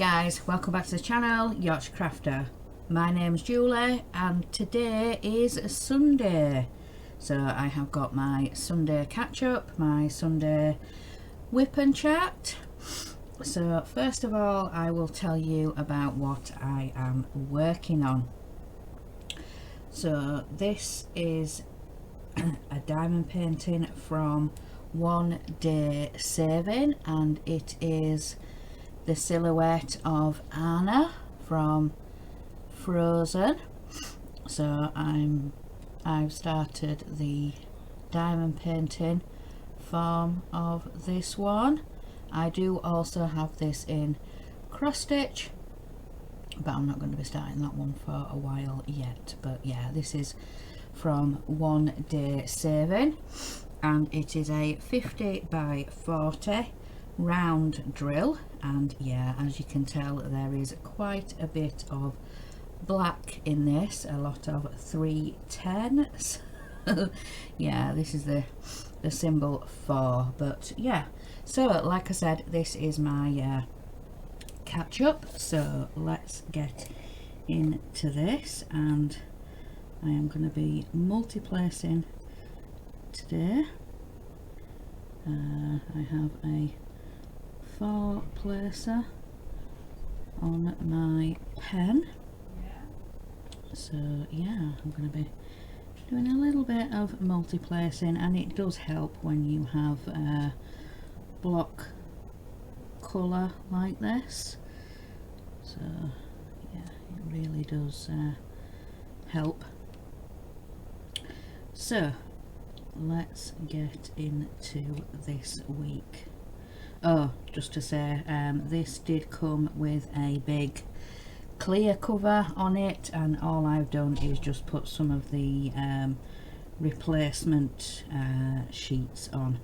guys, welcome back to the channel, Yorkshire Crafter. My name's Julie and today is Sunday. So I have got my Sunday catch up, my Sunday whip and chat. So first of all I will tell you about what I am working on. So this is a diamond painting from One Day Saving, and it is the silhouette of Anna from Frozen. So I've started the diamond painting form of this one. I do also have this in cross stitch, but I'm not going to be starting that one for a while yet. But yeah, this is from One Day Saving, and it is a 50 by 40 round drill, and yeah, as you can tell there is quite a bit of black in this, a lot of 310s. Yeah, this is the symbol for, but yeah, so like I said, this is my catch up. So let's get into this, and I am going to be multi-placing today. I have a 4 placer on my pen, so yeah, I'm going to be doing a little bit of multi-placing, and it does help when you have block colour like this. So yeah, it really does help. So let's get into this week. Oh, just to say, this did come with a big clear cover on it, and all I've done is just put some of the replacement sheets on,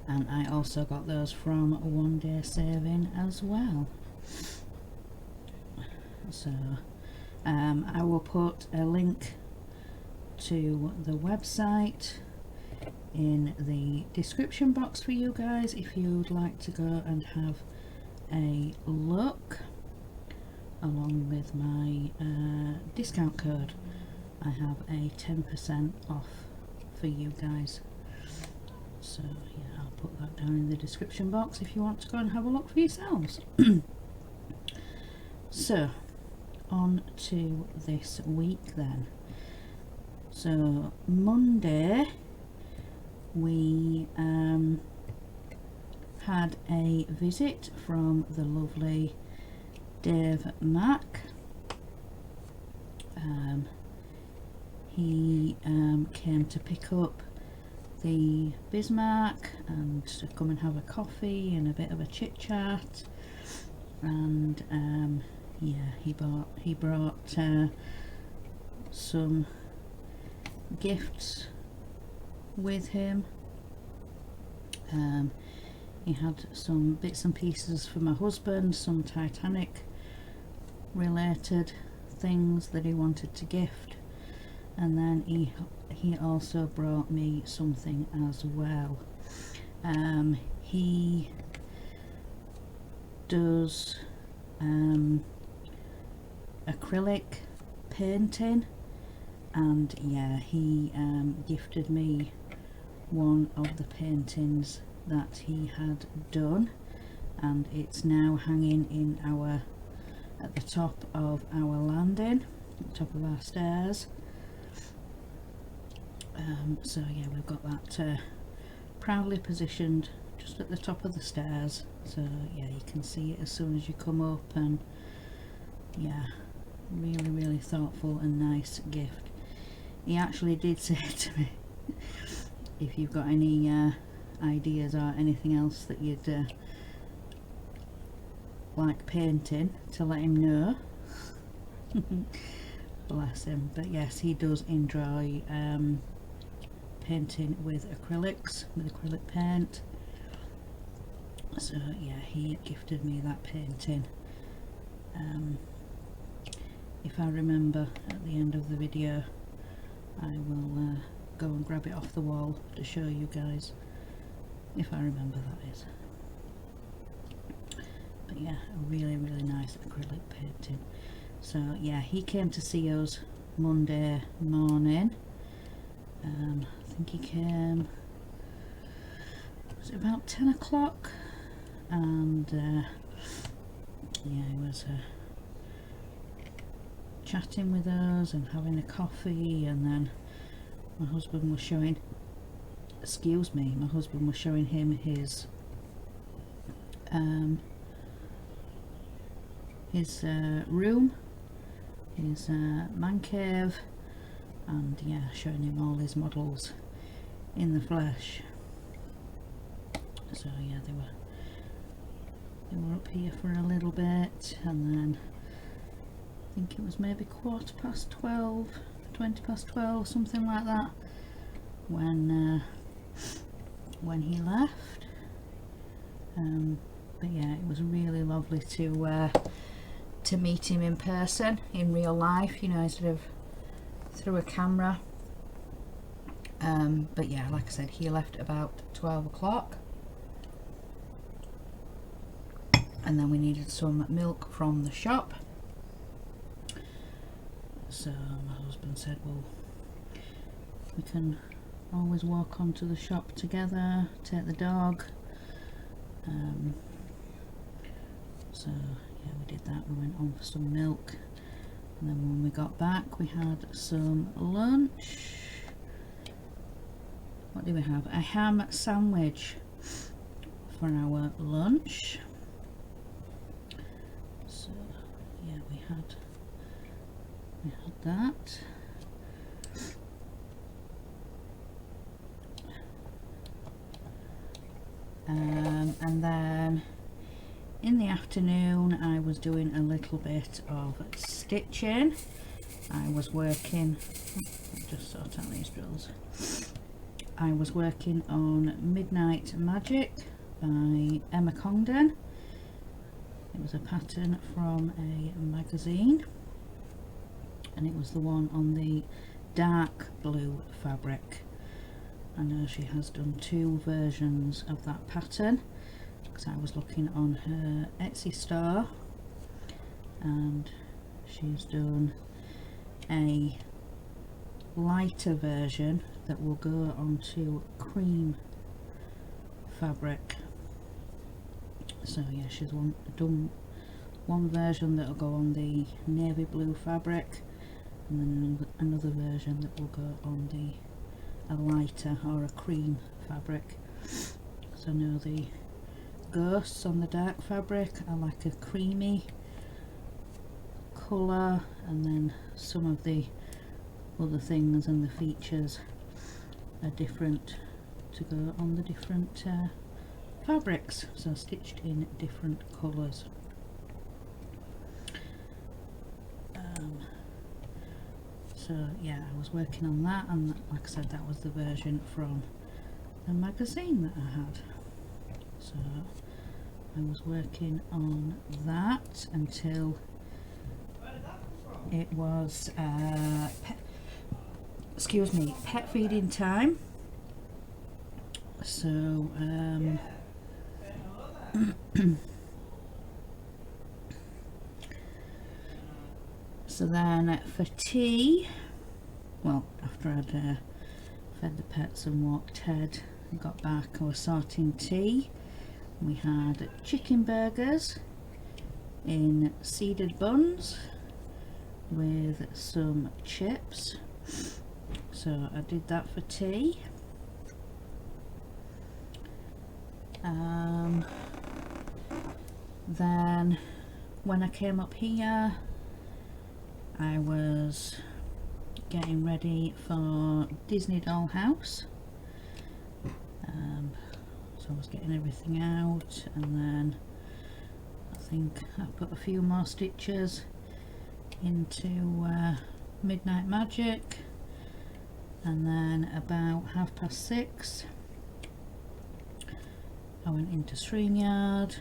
and I also got those from One Day Saving as well. So I will put a link to the website in the description box for you guys if you'd like to go and have a look, along with my discount code. I have a 10% off for you guys, so yeah, I'll put that down in the description box if you want to go and have a look for yourselves. So on to this week then. So Monday we had a visit from the lovely Dave Mack. He came to pick up the Bismarck and to come and have a coffee and a bit of a chit chat, and yeah, he brought some gifts with him. He had some bits and pieces for my husband, some Titanic related things that he wanted to gift, and then he also brought me something as well. He does acrylic painting, and yeah, he gifted me one of the paintings that he had done, and it's now hanging in at the top of our landing, at the top of our stairs. So yeah, we've got that proudly positioned just at the top of the stairs, so yeah, you can see it as soon as you come up, and yeah, really thoughtful and nice gift. He actually did say to me, if you've got any ideas or anything else that you'd like painting, to let him know. Bless him. But yes, he does enjoy painting with acrylics, with acrylic paint. So yeah, he gifted me that painting. If I remember at the end of the video, I will go and grab it off the wall to show you guys, if I remember, that is. but yeah, a really nice acrylic painting. So yeah, he came to see us Monday morning. I think he came, was it about 10 o'clock? And yeah, he was chatting with us and having a coffee, and then my husband was showing, my husband was showing him his room, his man cave, and yeah, showing him all his models in the flesh. So yeah, they were up here for a little bit, and then I think it was maybe 12:15, 20 past 12, something like that, when he left. But yeah, it was really lovely to meet him in person, in real life, you know, instead of through a camera. But yeah, like I said, he left about 12 o'clock, and then we needed some milk from the shop. So my husband said, well, we can always walk onto the shop together, take the dog. So yeah, we did that. We went on for some milk, and then when we got back we had some lunch. What did we have? A ham sandwich for our lunch. So yeah, we had that. And then in the afternoon I was doing a little bit of stitching. I was working, I'll just sort out these drills. I was working on Midnight Magic by Emma Congdon. It was a pattern from a magazine, and it was the one on the dark blue fabric. I know she has done 2 versions of that pattern, because I was looking on her Etsy store, and she's done a lighter version that will go onto cream fabric. So yeah, she's done one version that will go on the navy blue fabric, and then another version that will go on a lighter or a cream fabric. So now the ghosts on the dark fabric are like a creamy colour, and then some of the other things and the features are different to go on the different fabrics, so stitched in different colours. So yeah, I was working on that, and like I said, that was the version from the magazine that I had. So I was working on that until it was pet feeding time. So so then for tea, well, after I'd fed the pets and walked Ted and got back, I was sorting tea. We had chicken burgers in seeded buns with some chips, so I did that for tea. Then when I came up here, I was getting ready for Disney Dollhouse. So I was getting everything out, and then I think I put a few more stitches into Midnight Magic, and then about 6:30 I went into StreamYard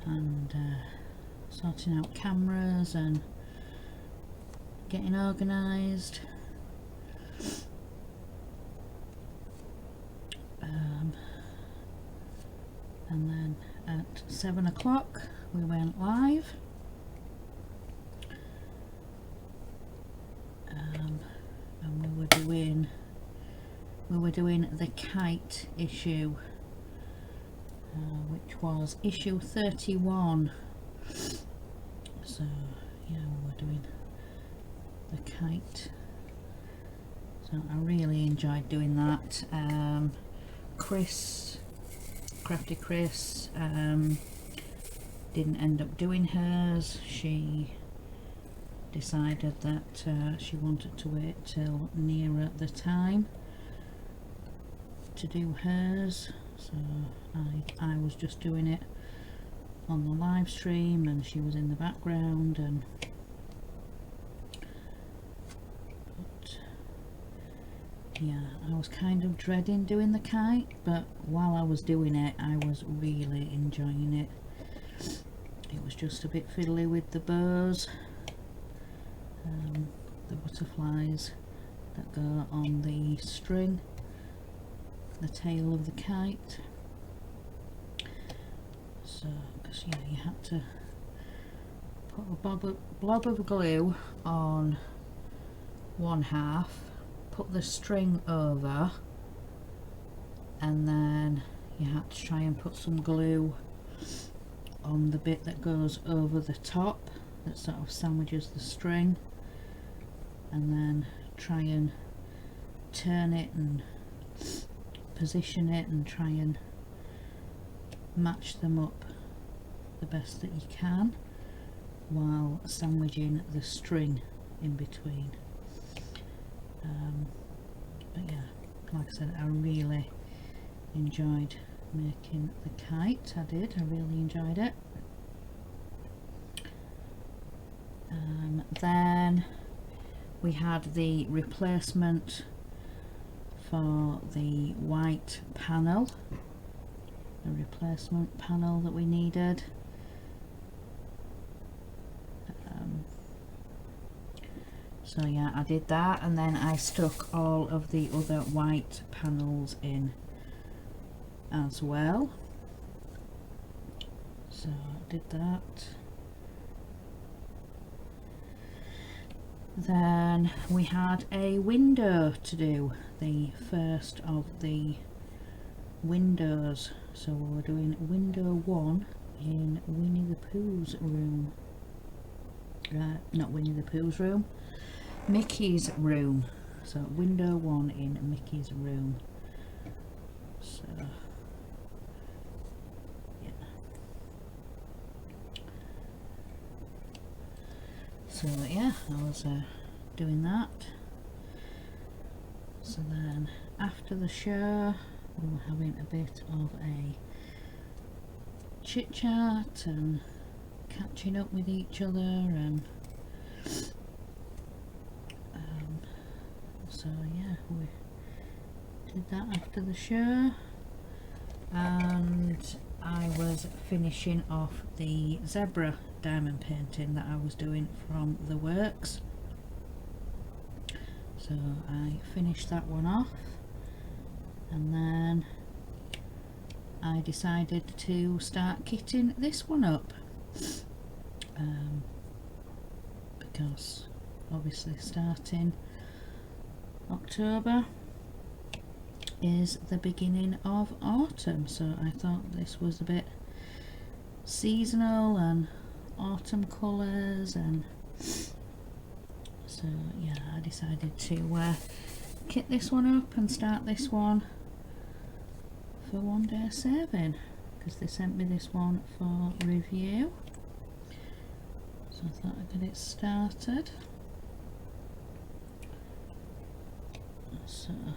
and sorting out cameras and getting organised. And then at 7 o'clock we went live. And we were doing the kite issue, which was issue 31. So yeah, we were doing the kite. So I really enjoyed doing that. Crafty Chris, didn't end up doing hers. She decided that she wanted to wait till nearer the time to do hers, so I was just doing it on the live stream and she was in the background. And but yeah, I was kind of dreading doing the kite, but while I was doing it I was really enjoying it. It was just a bit fiddly with the bows, the butterflies that go on the string, the tail of the kite. So, because yeah, you had to put a blob of glue on one half, put the string over, and then you had to try and put some glue on the bit that goes over the top that sort of sandwiches the string, and then try and turn it and position it and try and match them up the best that you can while sandwiching the string in between. But yeah, like I said, I really enjoyed making the kite. I really enjoyed it. Then we had the replacement for the white panel, the replacement panel that we needed. So yeah, I did that, and then I stuck all of the other white panels in as well. So I did that. Then we had a window to do, the first of the windows. So we're doing window 1 in Winnie the Pooh's room. Not Winnie the Pooh's room, Mickey's room. So window 1 in Mickey's room. So yeah. So yeah, I was doing that. So then after the show we were having a bit of a chit chat and catching up with each other, and so yeah, we did that after the show, and I was finishing off the zebra diamond painting that I was doing from the works. So I finished that one off, and then I decided to start kitting this one up, because obviously starting October is the beginning of autumn, so I thought this was a bit seasonal and autumn colours, and so yeah, I decided to kit this one up and start this one for one day saving, because they sent me this one for review, so I thought I'd get it started. So make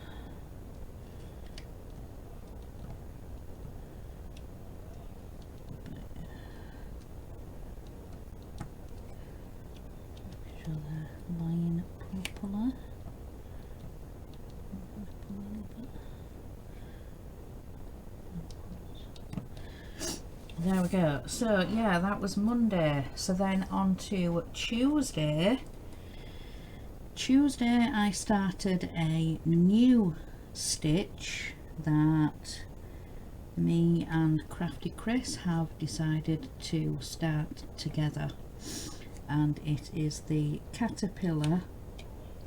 sure they're lying properly. There we go. So yeah, that was Monday. So then on to Tuesday. Tuesday I started a new stitch that me and Crafty Chris have decided to start together, and it is the Caterpillar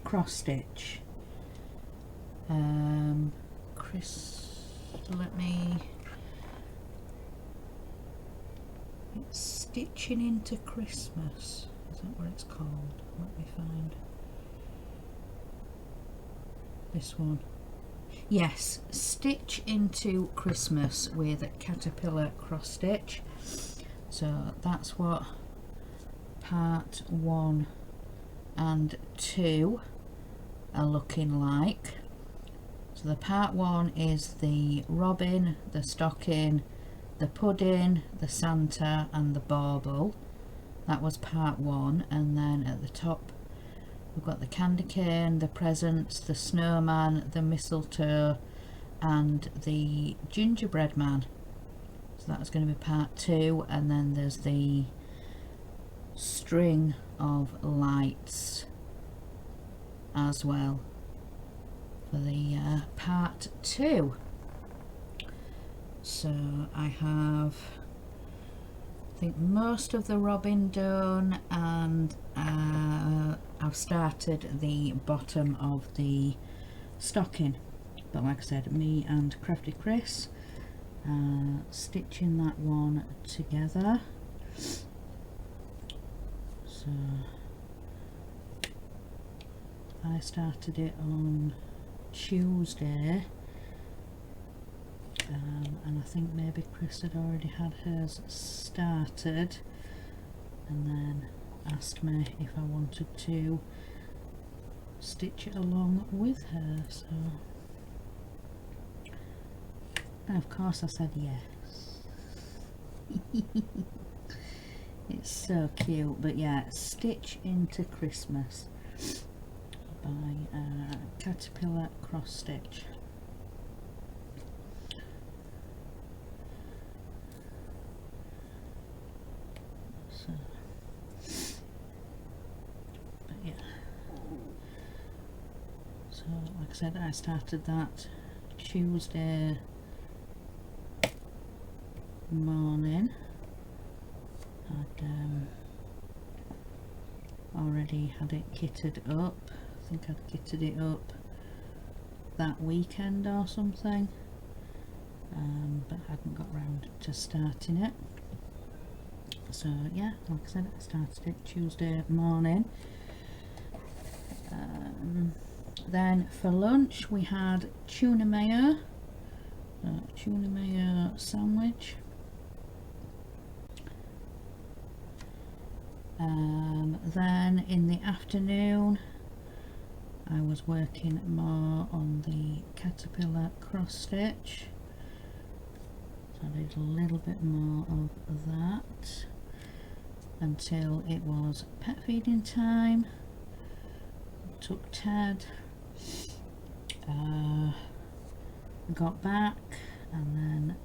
cross stitch. Chris, let me, it's Stitching into Christmas, is that what it's called? Let me find this one. Yes, Stitch into Christmas with a Caterpillar cross stitch. So that's what part 1 and 2 are looking like. So the part 1 is the robin, the stocking, the pudding, the Santa and the bauble. That was part 1, and then at the top we've got the candy cane, the presents, the snowman, the mistletoe and the gingerbread man. So that's going to be part 2, and then there's the string of lights as well for the part 2. So I have, I think, most of the robin done, and I've started the bottom of the stocking, but like I said, me and Crafty Chris stitching that one together. So I started it on Tuesday, and I think maybe Chris had already had hers started and then asked me if I wanted to stitch it along with her. So, and of course I said yes. It's so cute. But yeah, Stitch into Christmas by Caterpillar cross stitch. So, but yeah, so like I said, I started that Tuesday morning. I'd already had it kitted up. I think I'd kitted it up that weekend or something, but hadn't got round to starting it. So yeah, like I said, I started it Tuesday morning. Then for lunch we had tuna mayo sandwich. Then in the afternoon I was working more on the Caterpillar cross stitch, so I did a little bit more of that until it was pet feeding time. Took Ted, got back, and then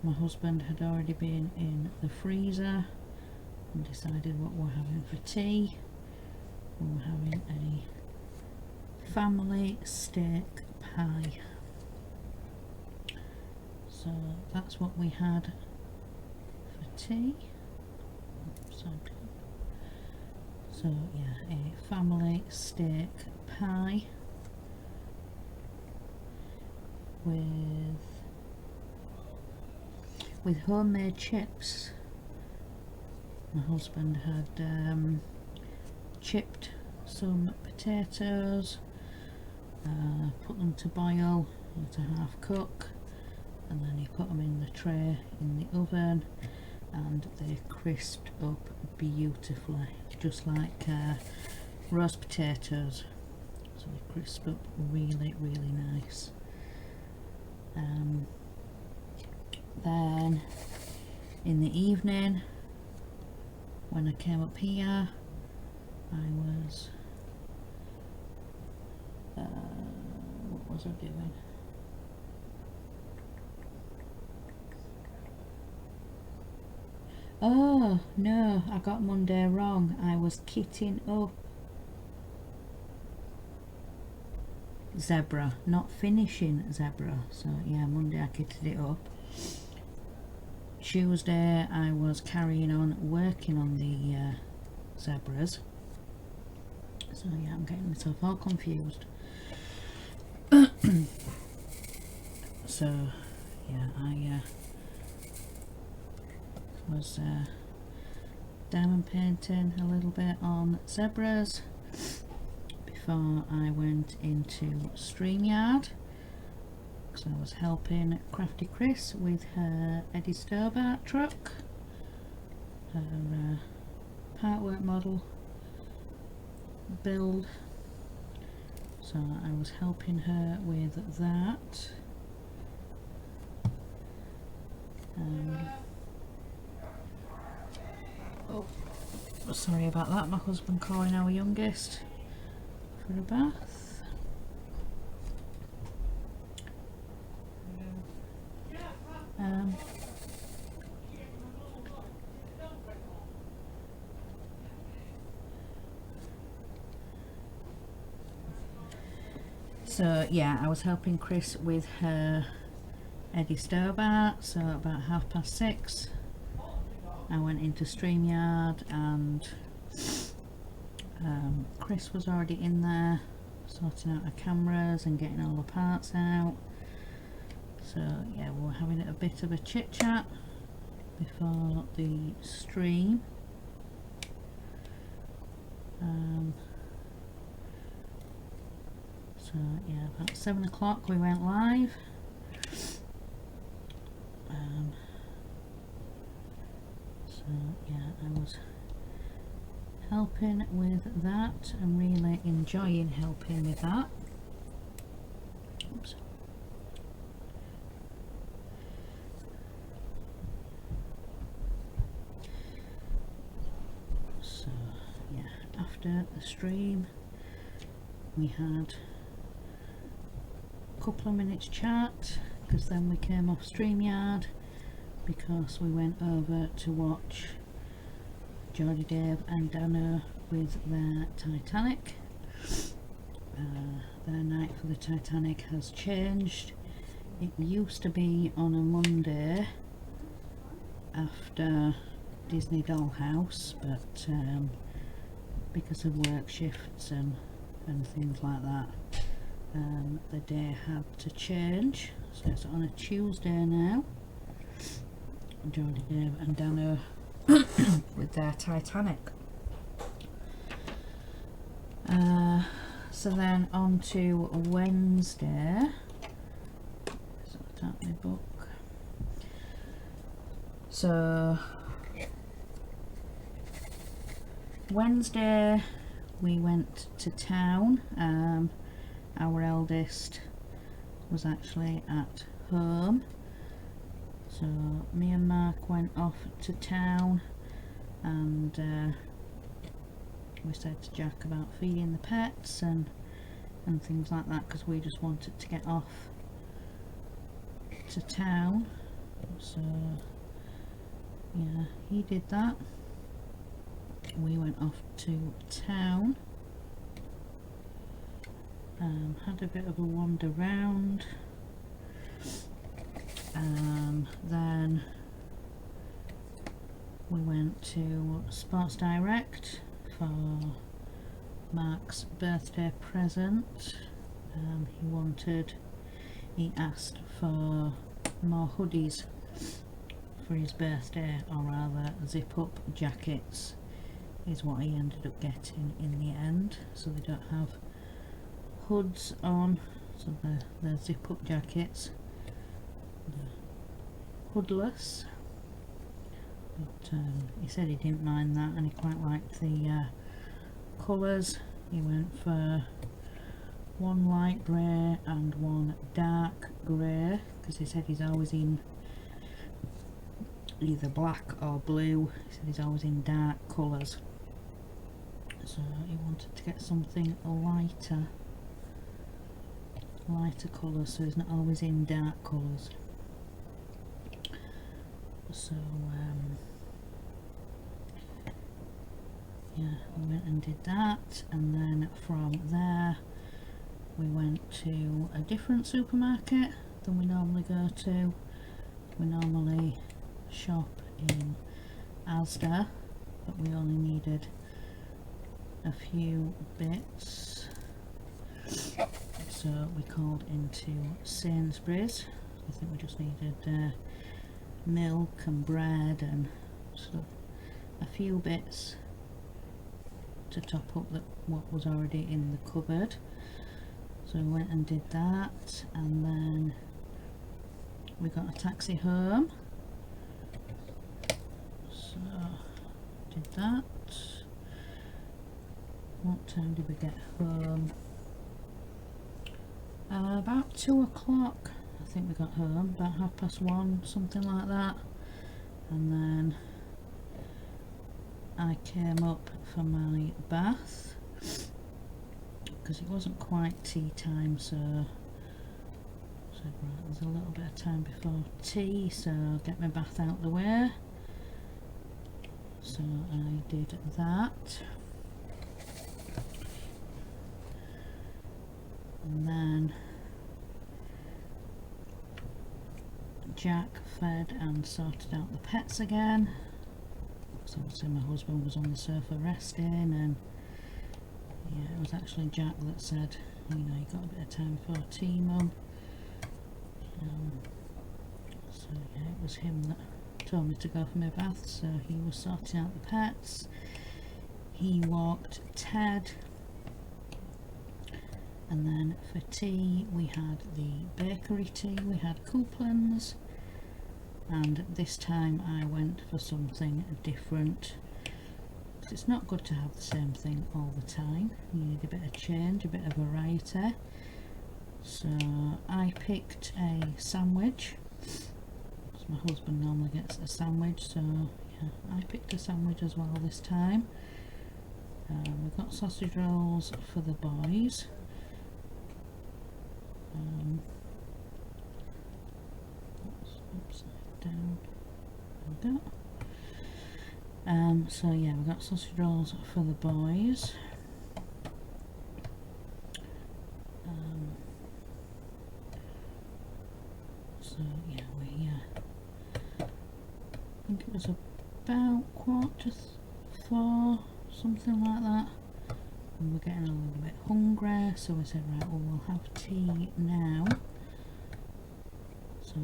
my husband had already been in the freezer and decided what we're having for tea. We're having a family steak pie. So that's what we had for tea. So yeah, a family steak pie with homemade chips. My husband had chipped some potatoes, put them to boil, to half cook, and then he put them in the tray in the oven, and they crisped up beautifully, just like roast potatoes. So they crisp up really nice. Then in the evening, when I came up here, I was what was I doing? Oh no, I got Monday wrong. I was kitting up. zebra, not finishing zebra. So yeah, Monday I kitted it up. Tuesday I was carrying on working on the zebras. So yeah, I'm getting myself all confused. So yeah, I was diamond painting a little bit on zebras before I went into StreamYard, because I was helping Crafty Chris with her Eddie Stobart truck, her partwork model build. So I was helping her with that. Oh, sorry about that, my husband calling our youngest for a bath. So yeah, I was helping Chris with her Eddie Stobart. So about 6:30 I went into StreamYard, and Chris was already in there sorting out her cameras and getting all the parts out. So yeah, we were having a bit of a chit chat before the stream. So yeah, about 7 o'clock we went live. So yeah, I was helping with that and really enjoying helping with that. Oops. So yeah, after the stream we had a couple of minutes chat, because then we came off StreamYard because we went over to watch Geordie, Dave and Dano with their Titanic. Their night for the Titanic has changed. It used to be on a Monday after Disney Dollhouse, but because of work shifts and things like that, the day had to change, so it's on a Tuesday now. Geordie, Dave and Dano with their Titanic. So then on to Wednesday. Sort out my book. So Wednesday we went to town. Our eldest was actually at home. So me and Mark went off to town, and we said to Jack about feeding the pets and things like that, because we just wanted to get off to town. So yeah, he did that. We went off to town, had a bit of a wander round. Then we went to Sports Direct for Mark's birthday present. He asked for more hoodies for his birthday, or rather zip up jackets is what he ended up getting in the end. So they don't have hoods on, so they're zip up jackets. Hoodless, but he said he didn't mind that, and he quite liked the colours. He went for one light grey and one dark grey, because he said he's always in either black or blue. He said he's always in dark colours, so he wanted to get something lighter colours, so he's not always in dark colours. So yeah, we went and did that, and then from there we went to a different supermarket than we normally go to. We normally shop in Asda, but we only needed a few bits, so we called into Sainsbury's. I think we just needed milk and bread and stuff, a few bits to top up what was already in the cupboard. So we went and did that, and then we got a taxi home. So did that. What time did we get home? About 2 o'clock I think we got home, about 1:30, something like that. And then I came up for my bath because it wasn't quite tea time, so I said, right, there's a little bit of time before tea, so I'll get my bath out the way. So I did that, and then Jack fed and sorted out the pets again. So obviously my husband was on the sofa resting, and yeah, it was actually Jack that said, you know, you got a bit of time for tea, Mum. So yeah, it was him that told me to go for my bath, so he was sorting out the pets. He walked Ted, and then for tea we had the bakery tea, we had Couplands, and this time I went for something different. It's not good to have the same thing all the time, you need a bit of change, a bit of variety. So I picked a sandwich. My husband normally gets a sandwich, so yeah, I picked a sandwich as well this time. We've got sausage rolls for the boys. Upside down. There we go. So yeah, we've got sausage rolls for the boys. So yeah, I think it was about 4:45, something like that, and we're getting a little bit hungry, so we said, right, well, we'll have tea now. So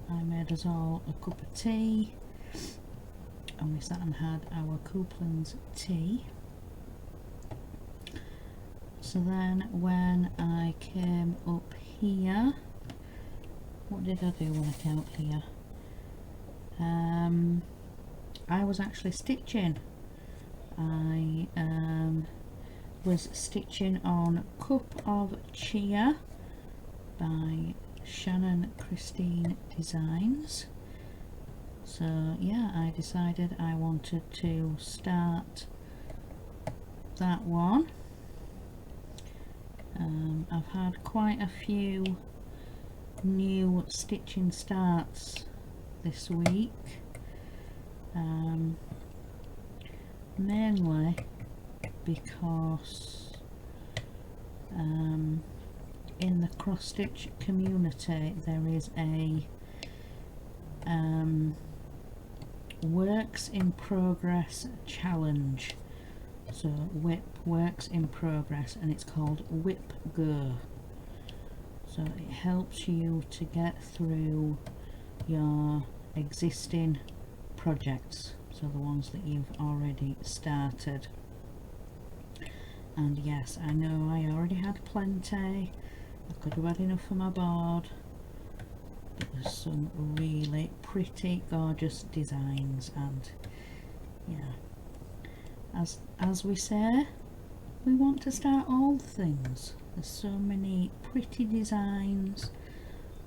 I made us all a cup of tea, and we sat and had our Couplands tea. So then when I came up here, what did I do when I came up here? I was actually stitching. I was stitching on Cup of Chia by Shannon Christine Designs. So yeah, I decided I wanted to start that one. I've had quite a few new stitching starts this week, mainly because in the cross stitch community there is a works in progress challenge. So Wip works in progress, and it's called Wip Go. So it helps you to get through your existing projects, so the ones that you've already started. And yes, I know I already had plenty, I could have had enough for my board, but there's some really pretty gorgeous designs, and yeah, as we say, we want to start all things. There's so many pretty designs,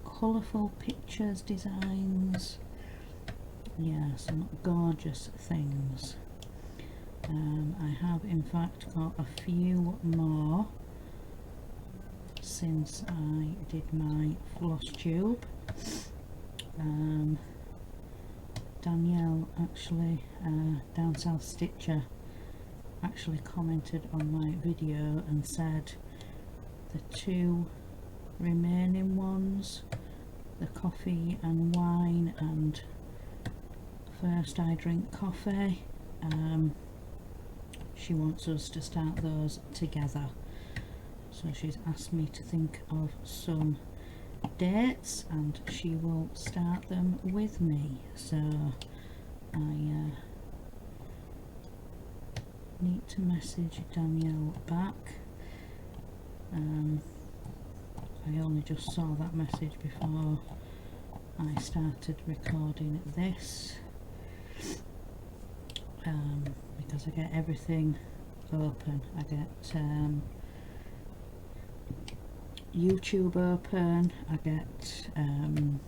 colourful pictures, designs, yeah, some gorgeous things. I have in fact got a few more since I did my floss tube. Danielle actually, Down South Stitcher, actually commented on my video and said the 2 remaining ones, the coffee and wine and first I drink coffee. She wants us to start those together, so she's asked me to think of some dates and she will start them with me. So I need to message Danielle back. I only just saw that message before I started recording this, because I get everything open. I get YouTube open, I get you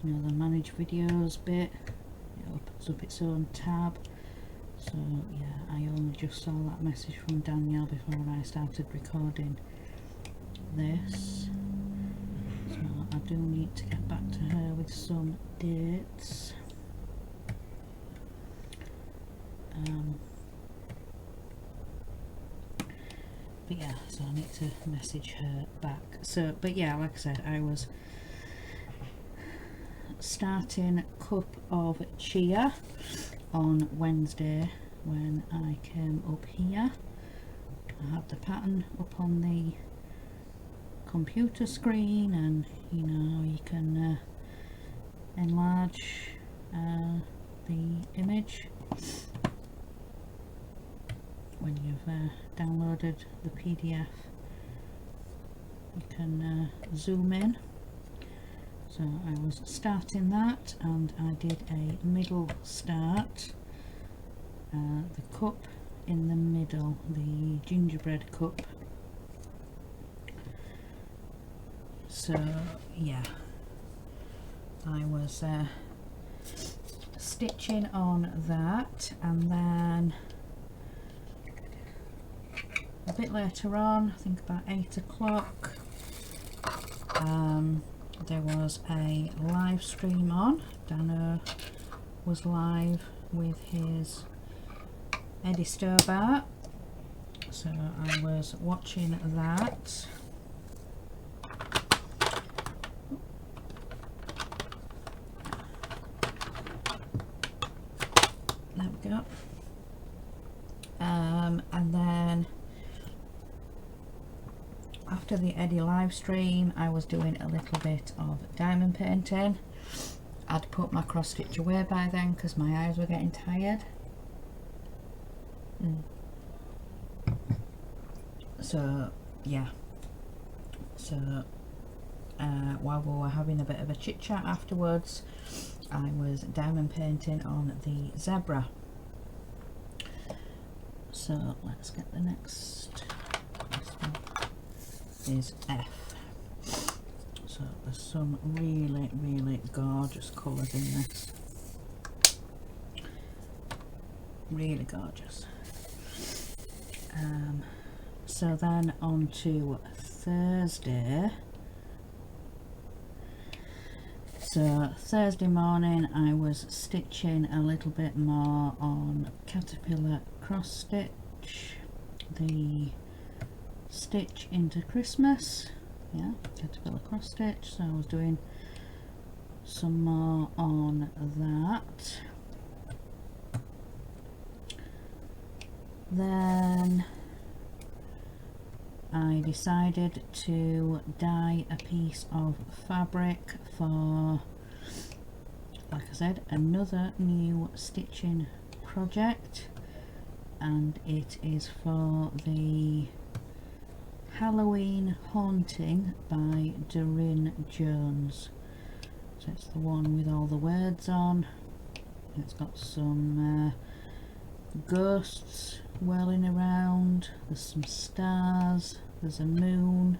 know, the manage videos bit, it opens up its own tab. So yeah, I only just saw that message from Danielle before I started recording this, so I do need to get back to her with some dates. But yeah, so I need to message her back. So, but yeah, like I said, I was starting Cup of Chia on Wednesday when I came up here. I had the pattern up on the computer screen, and you know, you can enlarge the image when you've downloaded the PDF. You can zoom in. So I was starting that, and I did a middle start, the cup in the middle, the gingerbread cup. So yeah, I was stitching on that, and then a bit later on, I think about 8 o'clock, there was a live stream on. Dano was live with his Eddie Stobart, so I was watching that. There we go. And then after the Eddie live stream, I was doing a little bit of diamond painting. I'd put my cross stitch away by then because my eyes were getting tired. So yeah, so while we were having a bit of a chit chat afterwards, I was diamond painting on the zebra. So let's get the next, this one is F. So there's some really gorgeous colours in this, really gorgeous. So then on to Thursday. So Thursday morning I was stitching a little bit more on caterpillar cross stitch, the stitch into Christmas, yeah, caterpillar cross stitch. So I was doing some more on that. Then I decided to dye a piece of fabric for, like I said, another new stitching project, and it is for the Halloween Haunting by Doreen Jones. So it's the one with all the words on. It's got some ghosts whirling around, there's some stars, there's a moon,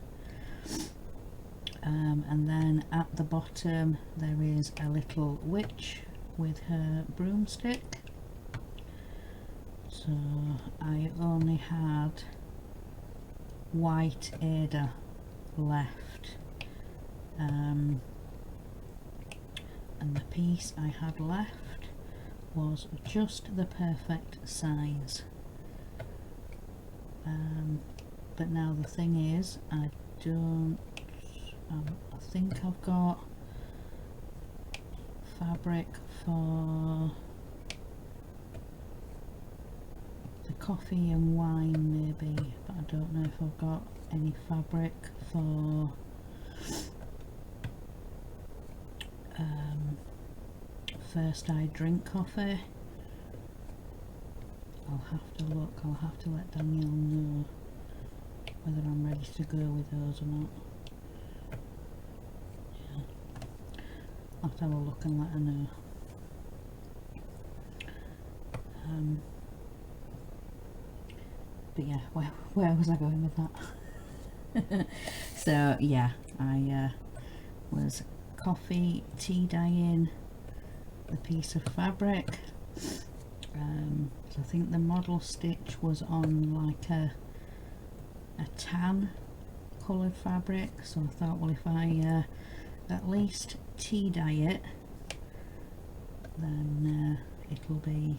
and then at the bottom there is a little witch with her broomstick. So I only had white Ada left, and the piece I had left was just the perfect size. but now the thing is, I don't, I think I've got fabric for the coffee and wine maybe, but I don't know if I've got any fabric for first I drink coffee. I'll have to look, I'll have to let Danielle know whether I'm ready to go with those or not. Yeah, I'll have to have a look and let her know. But yeah, where was I going with that? So yeah, I was coffee tea dyeing the piece of fabric. So I think the model stitch was on like a tan coloured fabric, so I thought, well, if I at least tea dye it, then it'll be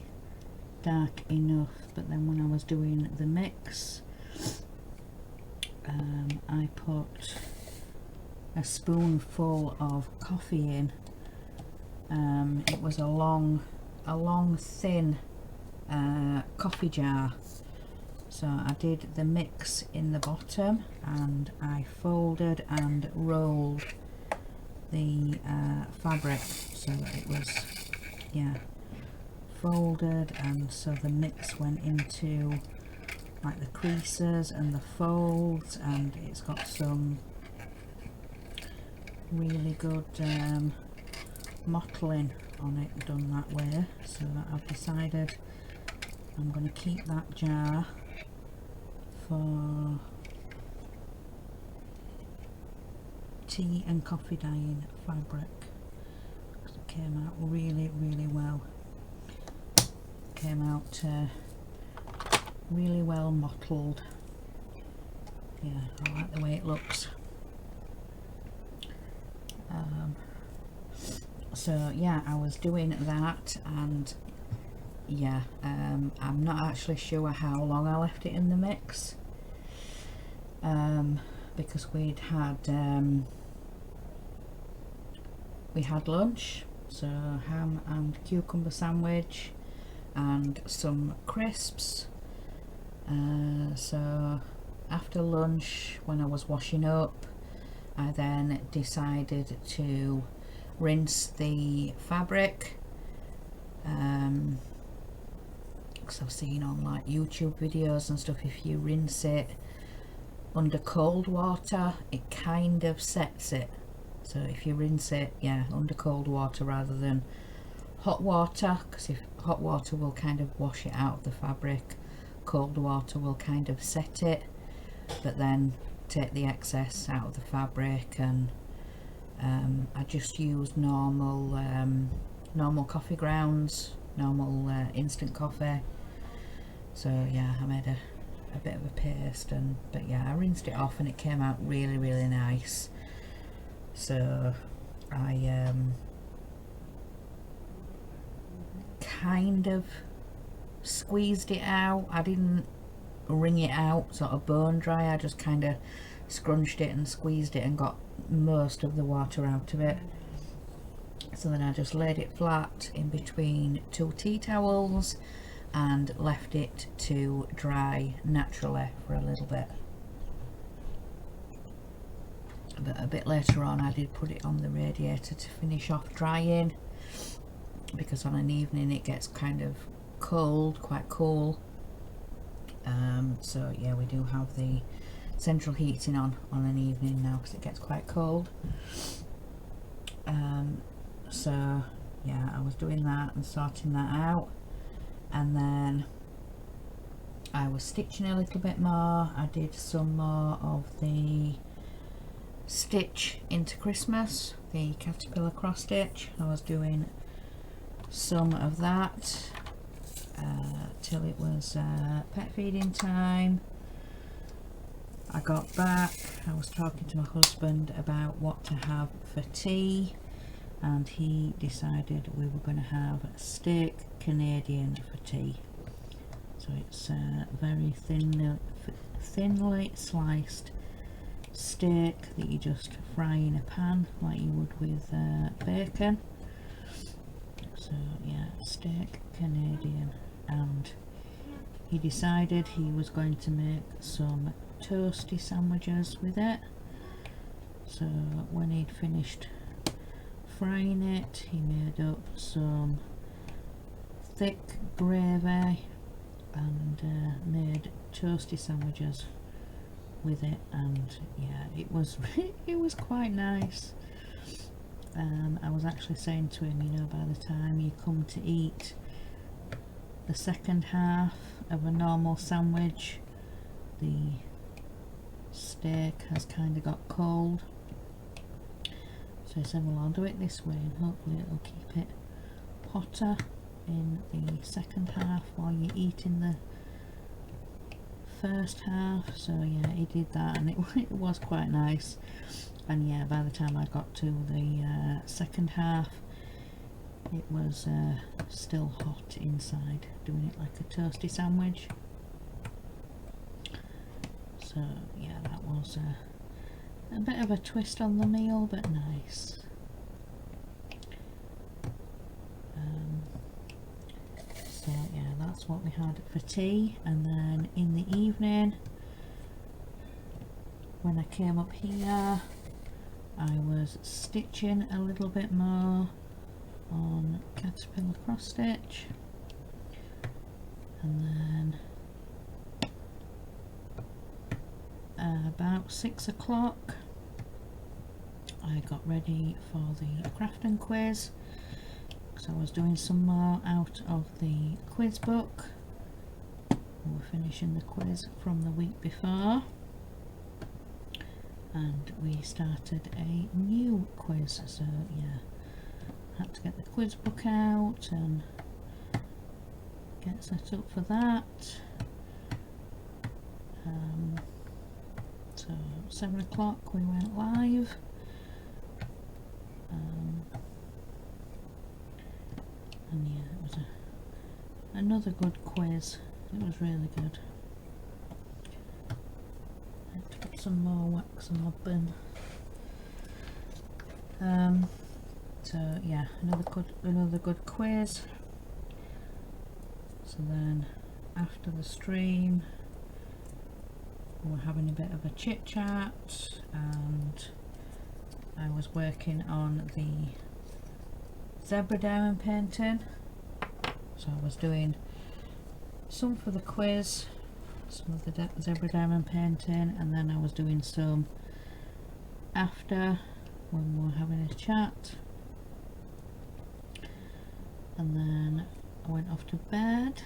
dark enough. But then when I was doing the mix, I put a spoonful of coffee in. It was a long thin coffee jar, so I did the mix in the bottom and I folded and rolled the fabric so that it was, yeah, folded, and so the mix went into like the creases and the folds, and it's got some really good mottling on it done that way, so that I've decided I'm going to keep that jar for tea and coffee dyeing fabric, because it came out really well. Came out really well mottled. Yeah, I like the way it looks. So yeah, I was doing that, and yeah, I'm not actually sure how long I left it in the mix, because we had lunch, so ham and cucumber sandwich and some crisps. So after lunch, when I was washing up, I then decided to rinse the fabric, because I've seen on like YouTube videos and stuff, if you rinse it under cold water, it kind of sets it. So if you rinse it, yeah, under cold water rather than hot water, because if hot water will kind of wash it out of the fabric, cold water will kind of set it, but then take the excess out of the fabric. And I just used normal coffee grounds, normal instant coffee. So yeah, I made a bit of a paste, but yeah, I rinsed it off and it came out really nice. So I kind of squeezed it out. I didn't wring it out sort of bone dry, I just kind of scrunched it and squeezed it and got most of the water out of it. So then I just laid it flat in between two tea towels and left it to dry naturally for a little bit. But a bit later on I did put it on the radiator to finish off drying, because on an evening it gets kind of cold, quite cool. So yeah, we do have the central heating on an evening now because it gets quite cold. So yeah, I was doing that and sorting that out, and then I was stitching a little bit more. I did some more of the stitch into Christmas, the caterpillar cross stitch. I was doing some of that till it was pet feeding time. I got back, I was talking to my husband about what to have for tea, and he decided we were going to have steak Canadian for tea. So it's very thinly sliced steak that you just fry in a pan like you would with bacon. So yeah, steak Canadian. And he decided he was going to make some toasty sandwiches with it. So when he'd finished frying it, he made up some thick gravy and made toasty sandwiches with it, and yeah, it was it was quite nice. I was actually saying to him, you know, by the time you come to eat the second half of a normal sandwich, the steak has kind of got cold. So I said, well, I'll do it this way and hopefully it'll keep it hotter in the second half while you're eating the first half. So yeah, he did that, and it was quite nice. And yeah, by the time I got to the second half, it was still hot inside, doing it like a toasty sandwich. So yeah, that was a bit of a twist on the meal, but nice. So yeah, that's what we had for tea. And then in the evening, when I came up here, I was stitching a little bit more on caterpillar cross stitch, and then about 6 o'clock I got ready for the crafting quiz, because I was doing some more out of the quiz book. We're finishing the quiz from the week before, and we started a new quiz, so yeah, had to get the quiz book out and get set up for that. So 7 o'clock we went live. And yeah, it was another good quiz. It was really good. I had to put some more wax on my bin. So yeah, another good quiz. So then after the stream, we were having a bit of a chit chat, and I was working on the zebra diamond painting. So I was doing some for the quiz, some of the zebra diamond painting, and then I was doing some after when we were having a chat, and then I went off to bed.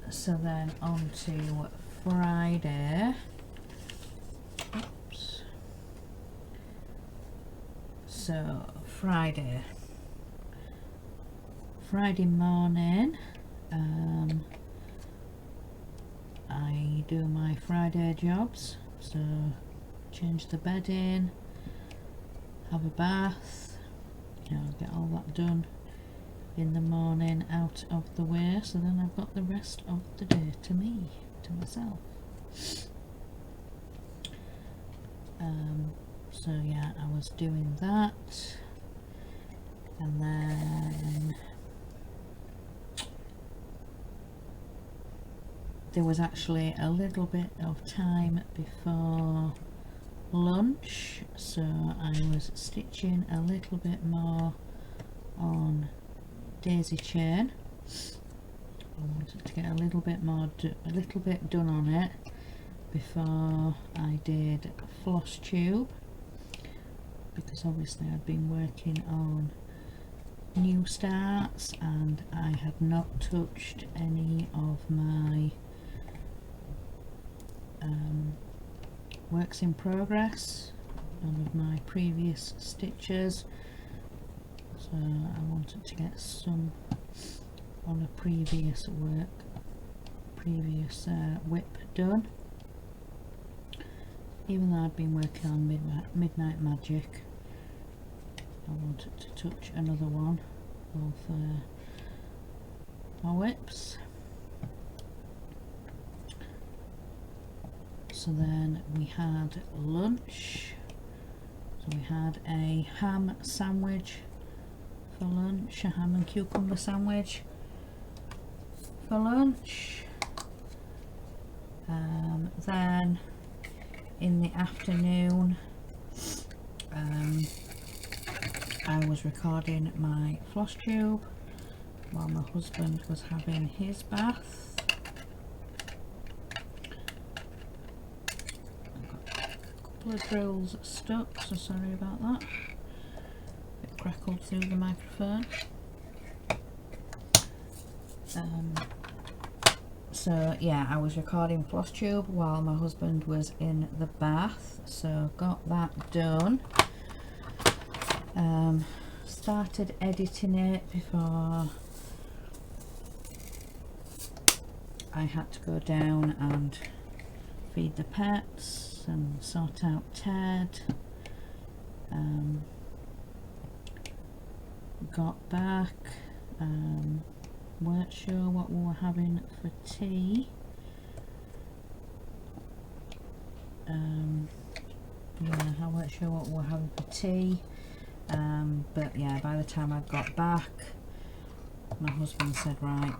So then on to Friday. Oops. So Friday morning, I do my Friday jobs. So change the bed in, have a bath, you know, get all that done in the morning out of the way, so then I've got the rest of the day to myself. So yeah, I was doing that, and then there was actually a little bit of time before lunch, so I was stitching a little bit more on daisy chain. I wanted to get a little bit done on it before I did floss tube, because obviously I'd been working on new starts and I had not touched any of my works in progress, none of my previous stitches. So I wanted to get some on a previous whip done, even though I'd been working on Midnight Magic. I wanted to touch another one of my whips. So then we had lunch. So we had a ham sandwich for lunch, a ham and cucumber sandwich for lunch. Then in the afternoon I was recording my floss tube while my husband was having his bath. I've got a couple of drills stuck, so sorry about that. It crackled through the microphone. So yeah, I was recording floss tube while my husband was in the bath, so got that done. Started editing it before I had to go down and feed the pets and sort out Ted. Got back, weren't sure what we were having for tea. Yeah, I weren't sure what we were having for tea. But yeah, by the time I got back, my husband said, right,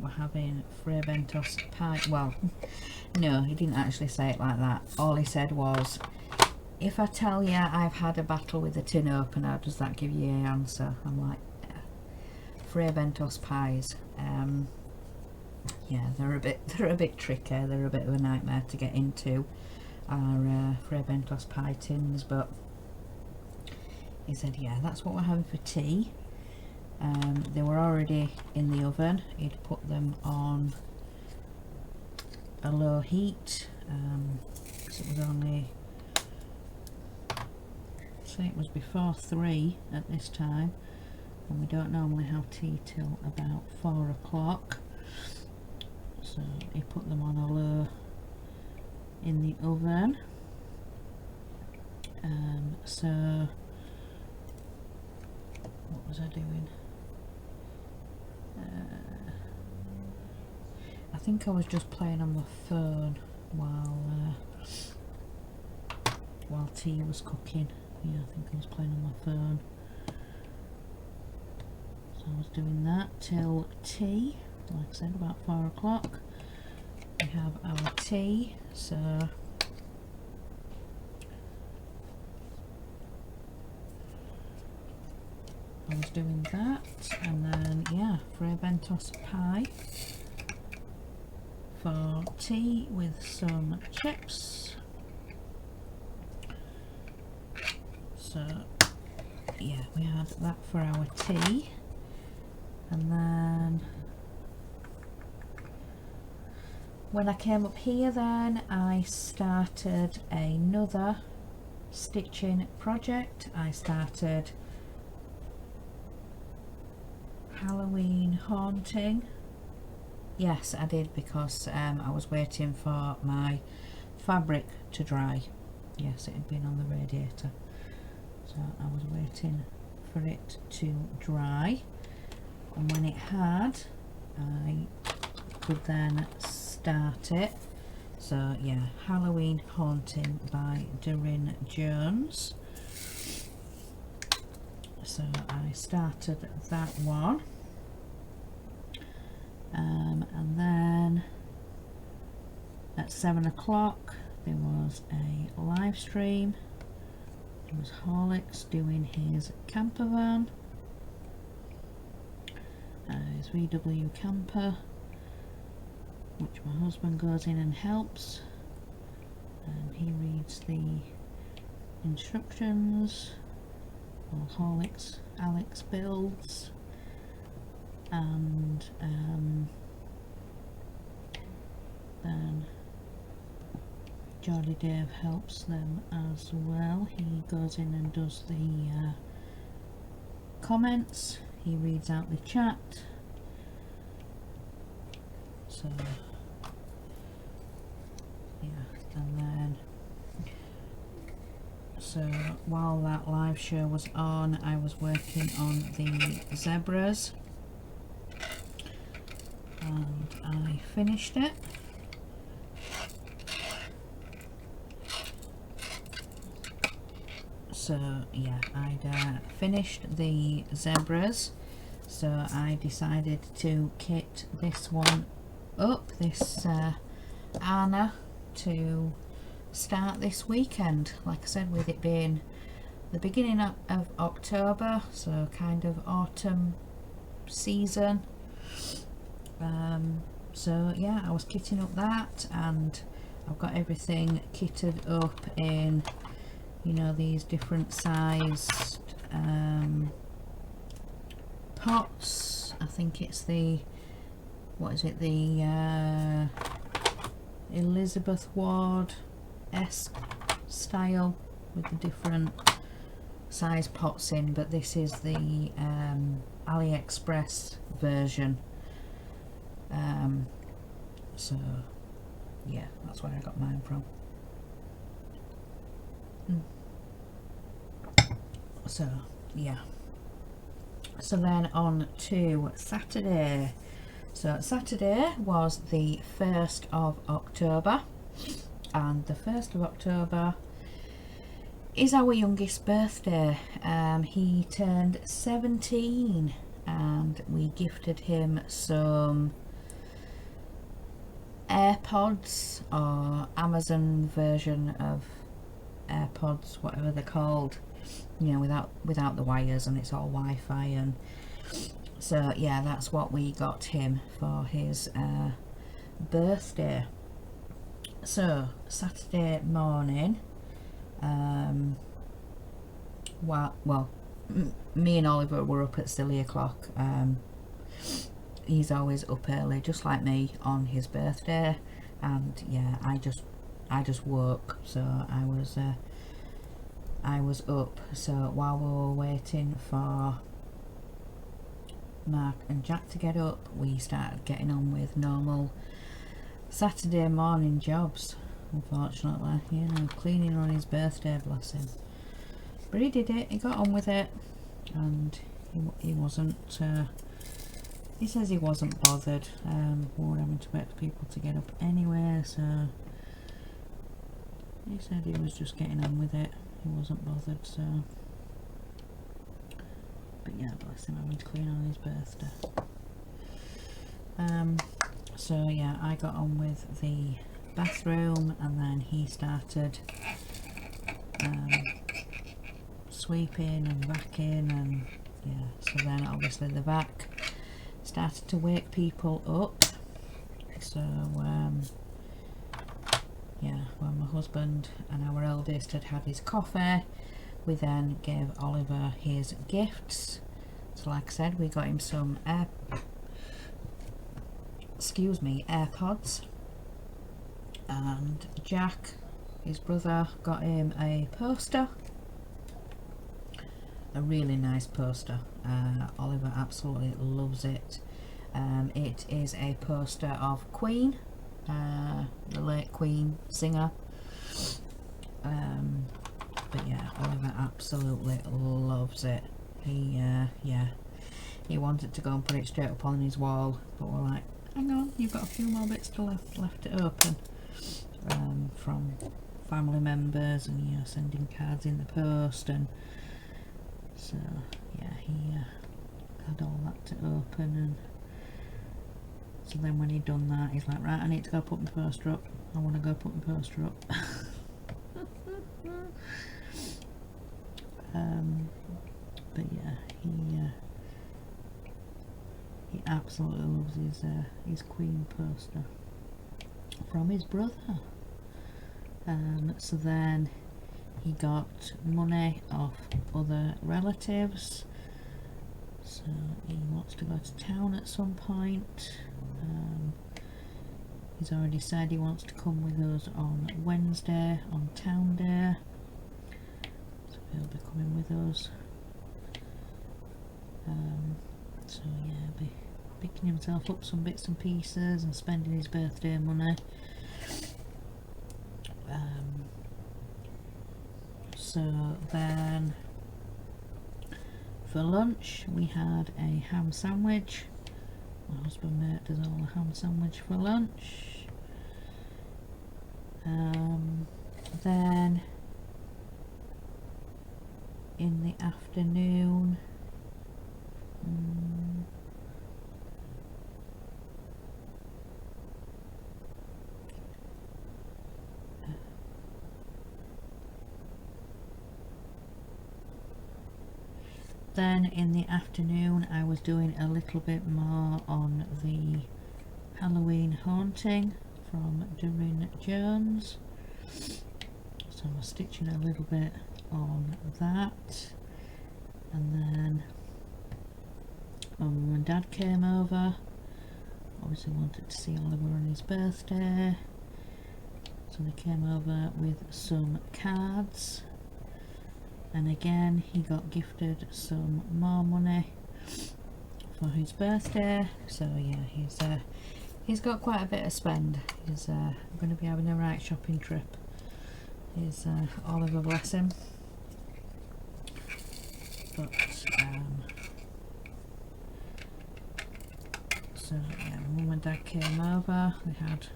we're having Bentos pie. Well, no, he didn't actually say it like that. All he said was, if I tell you I've had a battle with a tin opener, does that give you an answer? I'm like, yeah. Bentos pies. Yeah, they're a bit tricky. They're a bit of a nightmare to get into, our Bentos pie tins, but he said, yeah, that's what we're having for tea. They were already in the oven. He'd put them on a low heat, because it was only, say it was before 3 at this time, and we don't normally have tea till about 4 o'clock. So he put them on a low in the oven. So what was I doing? I think I was just playing on my phone while tea was cooking. Yeah, I think I was playing on my phone. So I was doing that till tea. Like I said, about 4 o'clock. We have our tea. So I was doing that, and then yeah, Bentos pie for tea with some chips. So yeah, we had that for our tea, and then when I came up here, then I started another stitching project. I started Halloween haunting. Yes, I did, because I was waiting for my fabric to dry. Yes, it had been on the radiator, so I was waiting for it to dry, and when it had, I could then start it. So yeah, Halloween Haunting by Doreen Jones. So I started that one, and then at 7 o'clock there was a live stream. It was Horlicks doing his camper van, his VW camper, which my husband goes in and helps. He reads the instructions. Horlicks Alex builds, and then Jolly Dave helps them as well. He goes in and does the comments, he reads out the chat. So yeah, and then so while that live show was on, I was working on the zebras. and I finished it. So yeah, I'd finished the zebras, so I decided to kit this one up, this Anna, to start this weekend. Like I said, with it being the beginning of October, so kind of autumn season. So yeah, I was kitting up that, and I've got everything kitted up in, you know, these different sized pots. I think it's the, what is it, the Elizabeth Ward-esque style with the different size pots in, but this is the AliExpress version. So yeah, that's where I got mine from. So yeah, so then on to Saturday. So Saturday was the 1st of October, and the 1st of October is our youngest birthday. He turned 17 and we gifted him some AirPods, or Amazon version of AirPods, whatever they're called, you know, without the wires, and it's all Wi-Fi. And so yeah, that's what we got him for his birthday. So Saturday morning, well, me and Oliver were up at silly o'clock. He's always up early, just like me, on his birthday, and yeah, I just woke, so I was up. So while we were waiting for Mark and Jack to get up, we started getting on with normal Saturday morning jobs. Unfortunately, you know, cleaning on his birthday, bless him. But he did it, he got on with it, and he wasn't, he says he wasn't bothered. We were having to wait for people to get up anyway, so he said he was just getting on with it, he wasn't bothered. So, but yeah, bless him, having to clean on his birthday. So yeah, I got on with the bathroom, and then he started sweeping and vacuuming, and yeah, so then obviously the vac started to wake people up. So yeah, when my husband and our eldest had had his coffee, we then gave Oliver his gifts. So like I said, we got him some AirPods, and Jack, his brother, got him a poster, a really nice poster. Oliver absolutely loves it. It is a poster of Queen, the late Queen singer. But yeah, Oliver absolutely loves it. He wanted to go and put it straight up on his wall, but we're like, hang on, you've got a few more bits to left it open, from family members, and you know, sending cards in the post, and so yeah, he had all that to open. And so then when he'd done that, he's like, right, I need to go put my poster up. I want to go put my poster up. But yeah, he absolutely loves his Queen poster from his brother. So then he got money off other relatives, so he wants to go to town at some point. He's already said he wants to come with us on Wednesday on Town Day, so he'll be coming with us. So yeah, be picking himself up some bits and pieces and spending his birthday money. So then for lunch we had a ham sandwich My husband made us all a ham sandwich for lunch. Then in the afternoon, I was doing a little bit more on the Halloween haunting from Doreen Jones, so I was stitching a little bit on that, and then my mum and dad came over. Obviously wanted to see Oliver on his birthday, so they came over with some cards, and again he got gifted some more money for his birthday. So yeah, he's got quite a bit of spend. He's going to be having a right shopping trip. He's Oliver, bless him. But so yeah, mum and dad came over. They had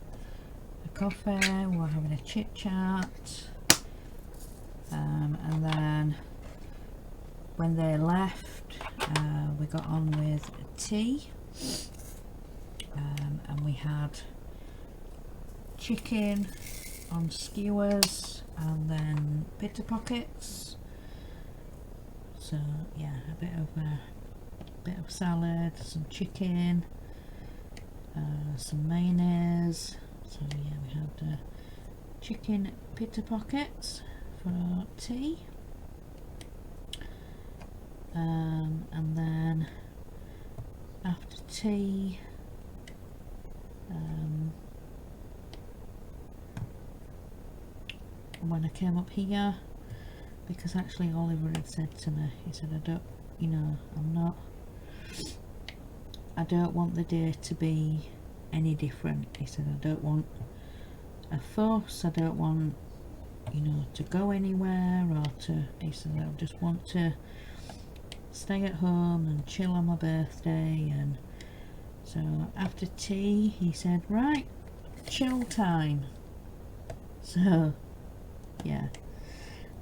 a coffee. We were having a chit chat, and then when they left, we got on with tea, and we had chicken on skewers and then pita pockets. So yeah, a bit of salad, some chicken, some mayonnaise. So yeah, we had chicken pita pockets for tea. And then after tea, when I came up here, because actually Oliver had said to me, he said, I don't want the day to be any different. He said, I don't want a fuss, I don't want, to go anywhere, or he said, I just want to stay at home and chill on my birthday. And so after tea he said, right, chill time. So yeah,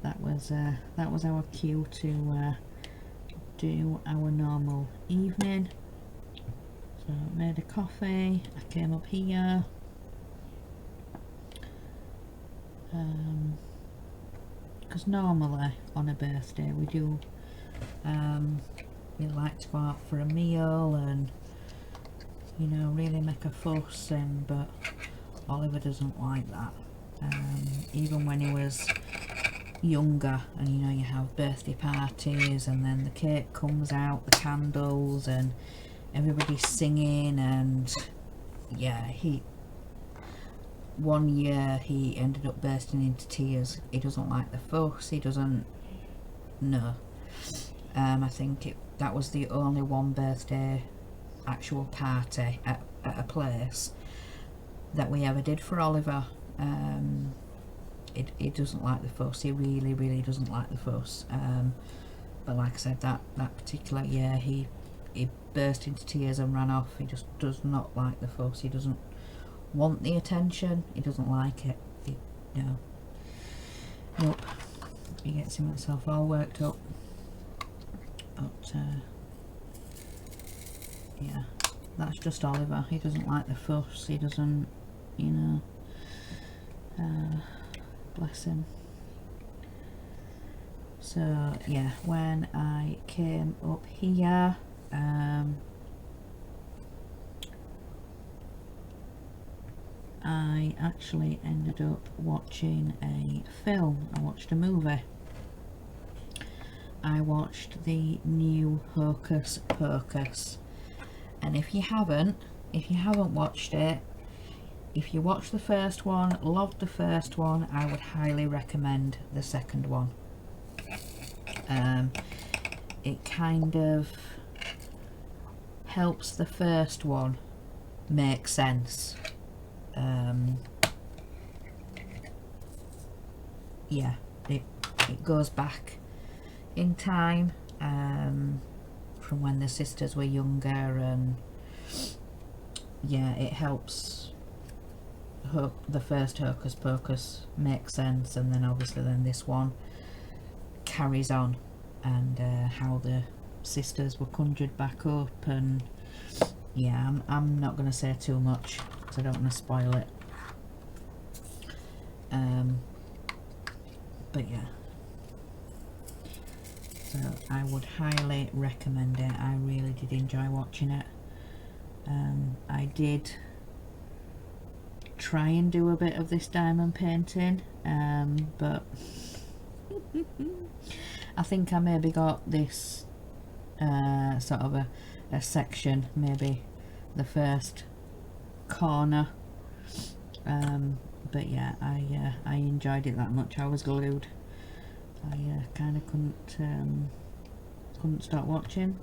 that was our cue to do our normal evening. So I made a coffee, I came up here, because normally on a birthday we do we like to go out for a meal and really make a fuss, but Oliver doesn't like that. Even when he was younger, and you have birthday parties and then the cake comes out, the candles, and everybody's singing, and yeah, one year he ended up bursting into tears. He doesn't like the fuss, he doesn't know. I think that was the only one birthday actual party at a place that we ever did for Oliver. He doesn't like the fuss, he really doesn't like the fuss. But like I said, that particular year he burst into tears and ran off. He just does not like the fuss, he doesn't want the attention, he doesn't like it. Nope, he gets himself all worked up. But yeah, that's just Oliver. He doesn't like the fuss, he doesn't, bless him. So yeah, when I came up here, I actually ended up watching a film. I watched a movie. I watched the new Hocus Pocus, and if you haven't watched it, if you watched the first one, loved the first one, I would highly recommend the second one. It kind of helps the first one make sense. Yeah, it goes back in time, from when the sisters were younger, and yeah, it helps the first Hocus Pocus make sense, and then obviously then this one carries on, and how the sisters were conjured back up, and yeah, I'm not going to say too much because I don't want to spoil it. But yeah, so I would highly recommend it. I really did enjoy watching it. I did try and do a bit of this diamond painting, but I think I maybe got this sort of a section, maybe the first corner, but yeah, I enjoyed it that much. I was glued. I kind of couldn't stop watching.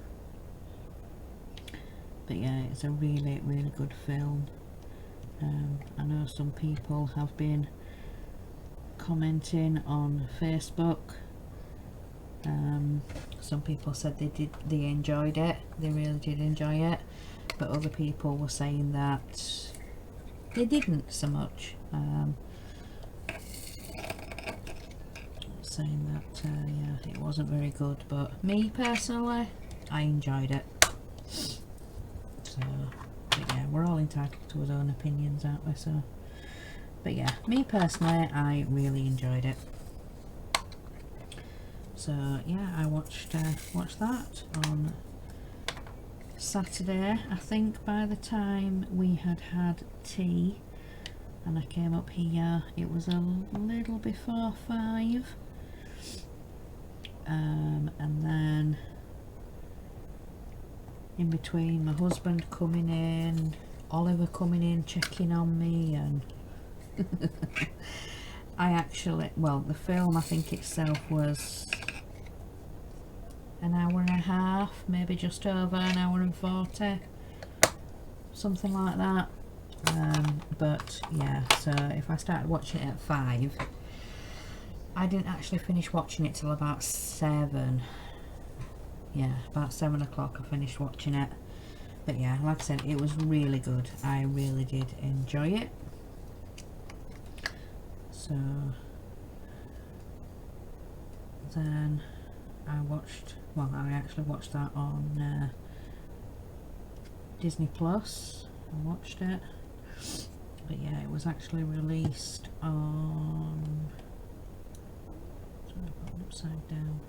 But yeah, it's a really good film. I know some people have been commenting on Facebook. Some people said they enjoyed it, they really did enjoy it, but other people were saying that they didn't so much. Saying that yeah, it wasn't very good, but me personally, I enjoyed it. So, but yeah, we're all entitled to our own opinions, aren't we? So, but yeah, me personally, I really enjoyed it. So yeah, I watched that on Saturday. I think by the time we had tea and I came up here, it was a little before 5. And then in between, my husband coming in, Oliver coming in, checking on me, and I actually, well, the film I think itself was an hour and a half, maybe just over an hour and 40, something like that. But yeah, so if I started watching it at 5, I didn't actually finish watching it till about 7. Yeah, about 7 o'clock I finished watching it. But yeah, like I said, it was really good. I really did enjoy it. So then I actually watched that on Disney Plus. I watched it, but yeah, it was actually released on, sorry, I've got an upside down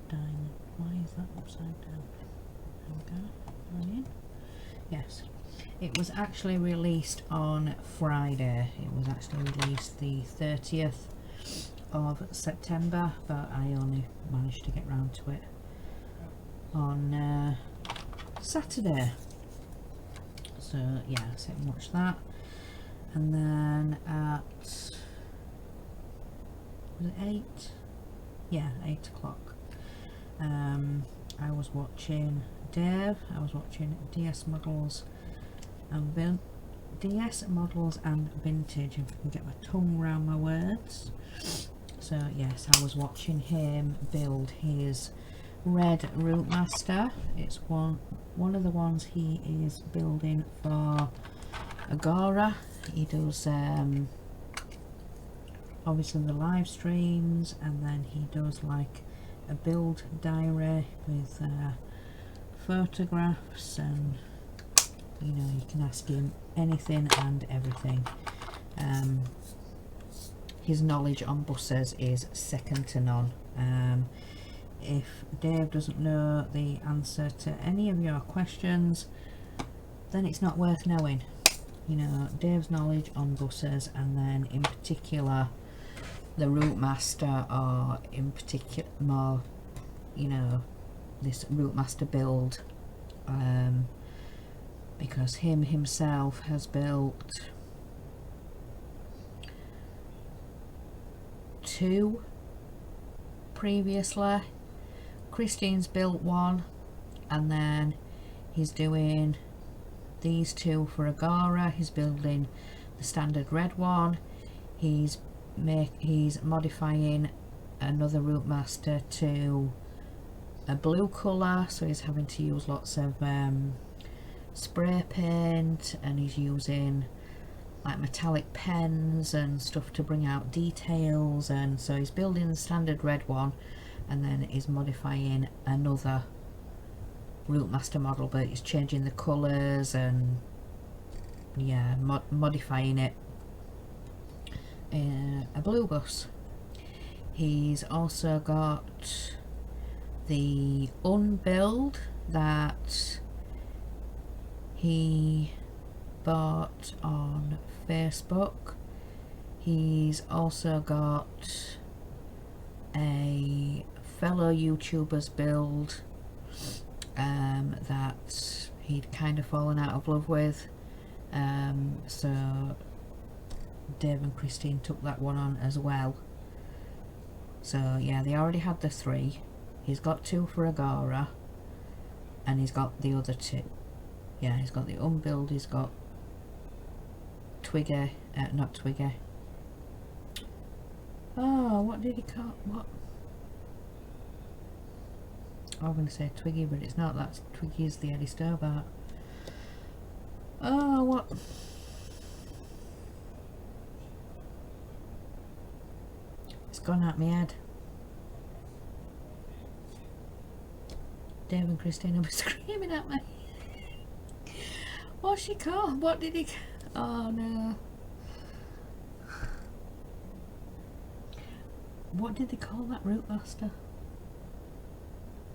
diamond. Why is that upside down? There we go. Going in. Yes, it was actually released on Friday. It was actually released the 30th of September, but I only managed to get round to it on Saturday. So yeah, I sit and watch that, and then at, was it 8? Yeah, 8 o'clock. I was watching Dave. I was watching DS Models and Vintage. If I can get my tongue around my words. So yes, I was watching him build his red Rootmaster. It's one of the ones he is building for Agora. He does obviously the live streams, and then he does like a build diary with photographs, and you know, you can ask him anything and everything. His knowledge on buses is second to none. If Dave doesn't know the answer to any of your questions, then it's not worth knowing. You know, Dave's knowledge on buses, and then in particular the Rootmaster, or in particular more, you know, this Rootmaster build, because himself has built 2 previously. Christine's built 1, and then he's doing these 2 for Agora. He's building the standard red one. He's modifying another Rootmaster to a blue colour, so he's having to use lots of spray paint, and he's using like metallic pens and stuff to bring out details, and so he's building the standard red one and then he's modifying another Routemaster model, but he's changing the colours and yeah, modifying it in a blue bus. He's also got the unbuild that he bought on Facebook. He's also got a fellow YouTuber's build that he'd kind of fallen out of love with, so Dave and Christine took that one on as well. So yeah, they already had the 3. He's got 2 for Agora and he's got the other 2. Yeah, he's got the unbuild, he's got Twiggy, not Twiggy. Oh, what did he call, what? I'm going to say Twiggy, but it's not. That's Twiggy is the Eddie Stobart. Oh, what? It's gone out my head. Dave and Christina were screaming at me. What's she called? What did he... Oh no. What did they call that Routemaster?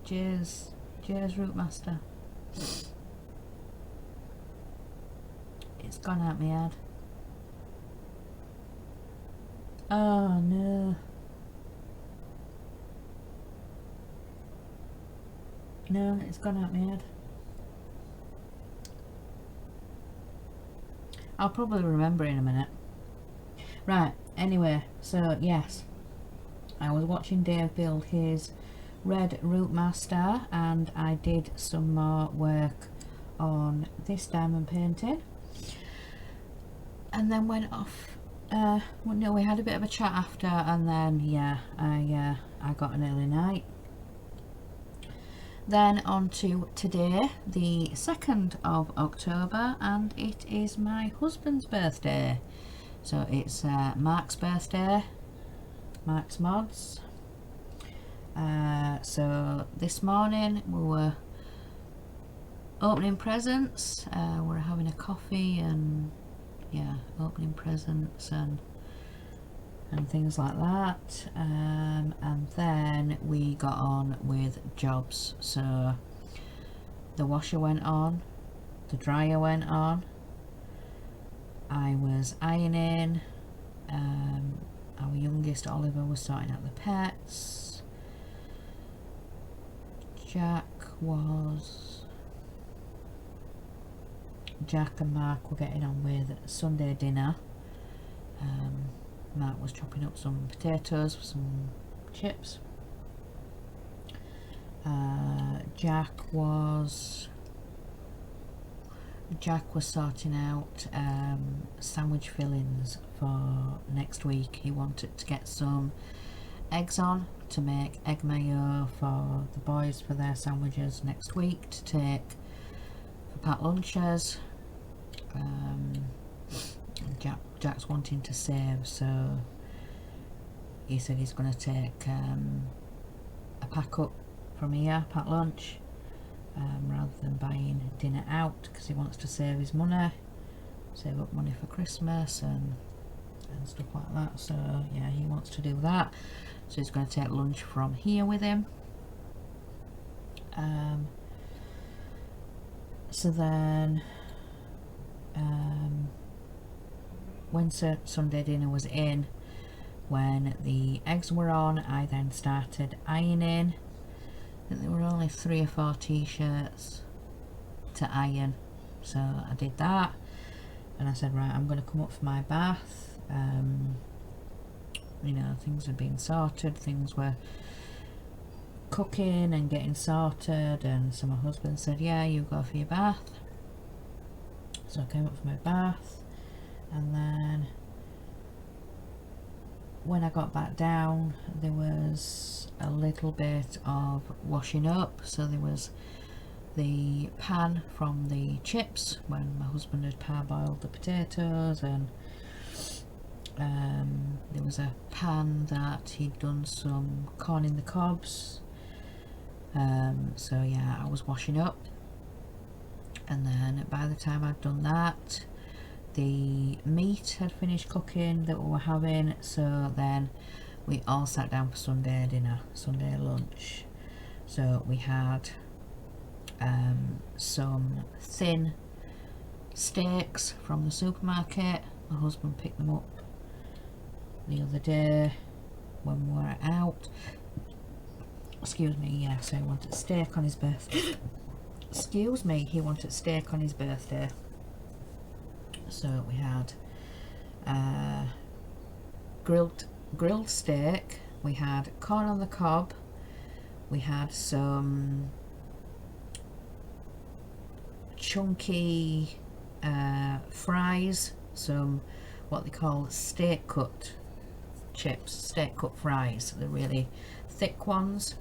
Jay's Routemaster. It's gone out my head. Oh no. No, it's gone out my head. I'll probably remember in a minute. Right, anyway, so yes, I was watching Dave build his red Routemaster and I did some more work on this diamond painting and then went off. Well, no, we had a bit of a chat after, and then yeah, I got an early night. Then on to today, the 2nd of October, and it is my husband's birthday. So it's Mark's birthday, Mark's Mods. So this morning we were opening presents, we're having a coffee and yeah, opening presents and things like that, and then we got on with jobs. So the washer went on, the dryer went on, I was ironing, our youngest Oliver was sorting out the pets, Jack and Mark were getting on with Sunday dinner. Mark was chopping up some potatoes for some chips. Jack was sorting out sandwich fillings for next week. He wanted to get some eggs on to make egg mayo for the boys for their sandwiches next week to take for packed lunches. Jack's wanting to save, so he said he's going to take a pack up from here, packed lunch, rather than buying dinner out, because he wants to save his money, save up money for Christmas and stuff like that. So yeah, he wants to do that, so he's going to take lunch from here with him. So then when Sunday dinner was in, when the eggs were on, I then started ironing. I think there were only 3 or 4 t-shirts to iron, so I did that, and I said, right, I'm going to come up for my bath. You know, things had been sorted, things were cooking and getting sorted, and so my husband said, yeah, you go for your bath. So I came up for my bath, and then when I got back down there was a little bit of washing up. So there was the pan from the chips when my husband had parboiled the potatoes, and there was a pan that he'd done some corn in the cobs. So yeah, I was washing up, and then by the time I'd done that, the meat had finished cooking that we were having, so then we all sat down for Sunday dinner, Sunday lunch. So we had some thin steaks from the supermarket. My husband picked them up the other day when we were out. Excuse me, yeah, so he wanted steak on his birthday. Excuse me, he wanted steak on his birthday. So we had grilled steak, we had corn on the cob, we had some chunky fries, some what they call steak cut chips, steak cut fries, the really thick ones.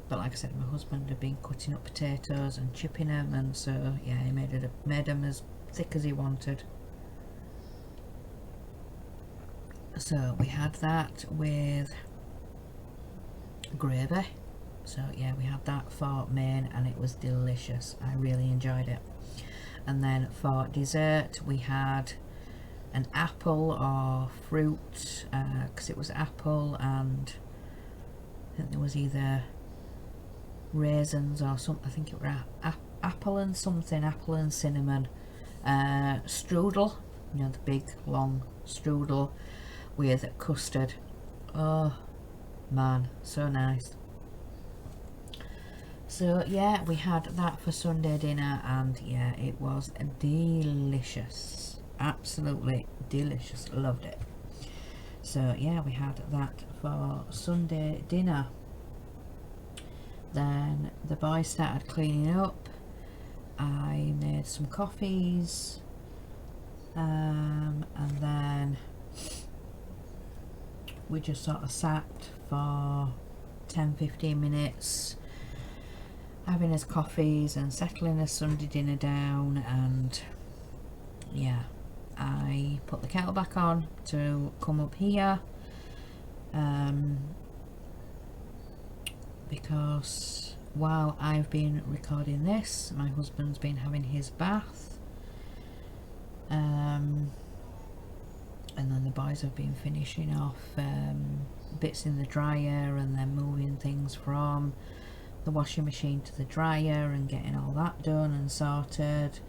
But like I said, my husband had been cutting up potatoes and chipping them, and so yeah, he made them as thick as he wanted. So we had that with gravy. So yeah, we had that for main, and it was delicious. I really enjoyed it. And then for dessert we had an apple or fruit, because it was apple, and I think there was either raisins or something. I think it was apple and something, apple and cinnamon strudel, you know, the big long strudel with custard. Oh man, so nice. So yeah, we had that for Sunday dinner, and yeah, it was delicious, absolutely delicious, loved it. So yeah, we had that for Sunday dinner. Then the boys started cleaning up. I made some coffees, and then we just sort of sat for 10-15 minutes having his coffees and settling his Sunday dinner down. And yeah, I put the kettle back on to come up here, because while I've been recording this, my husband's been having his bath, and then the boys have been finishing off bits in the dryer, and then moving things from the washing machine to the dryer and getting all that done and sorted.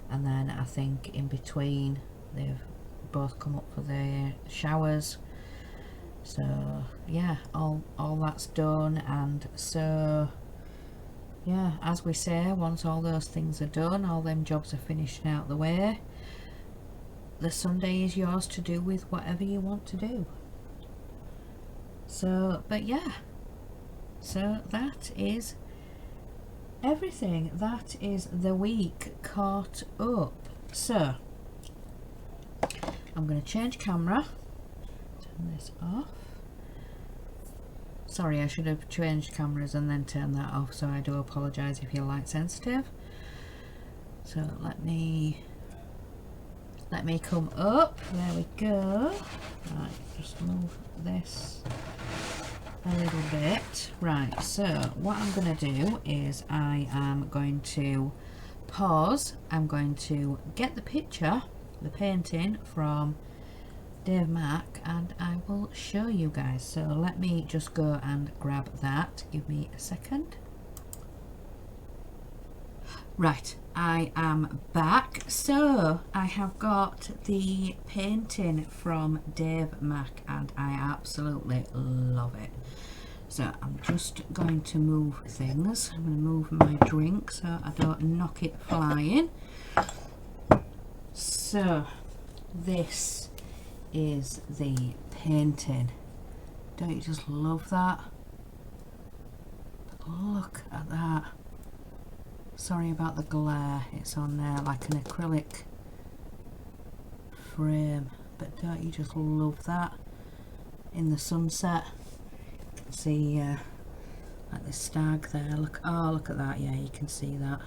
And then I think in between they've both come up for their showers. So yeah, all that's done. And so yeah, as we say, once all those things are done, all them jobs are finished and out the way, the Sunday is yours to do with whatever you want to do. So, but yeah, so that is everything. That is the week caught up. So I'm going to change camera, turn this off. Sorry, I should have changed cameras and then turned that off, so I do apologise if you're light sensitive. So let me come up. There we go. Right, just move this a little bit. Right, so what I'm going to do is I am going to pause. I'm going to get the picture, the painting from Dave Mack, and I will show you guys. So let me just go and grab that. Give me a second. Right, I am back. So I have got the painting from Dave Mack, and I absolutely love it. So I'm just going to move things. I'm going to move my drink so I don't knock it flying. So this is the painting. Don't you just love that? Look at that. Sorry about the glare, it's on there like an acrylic frame, but don't you just love that in the sunset? See like the stag there. Look, oh look at that, yeah, you can see that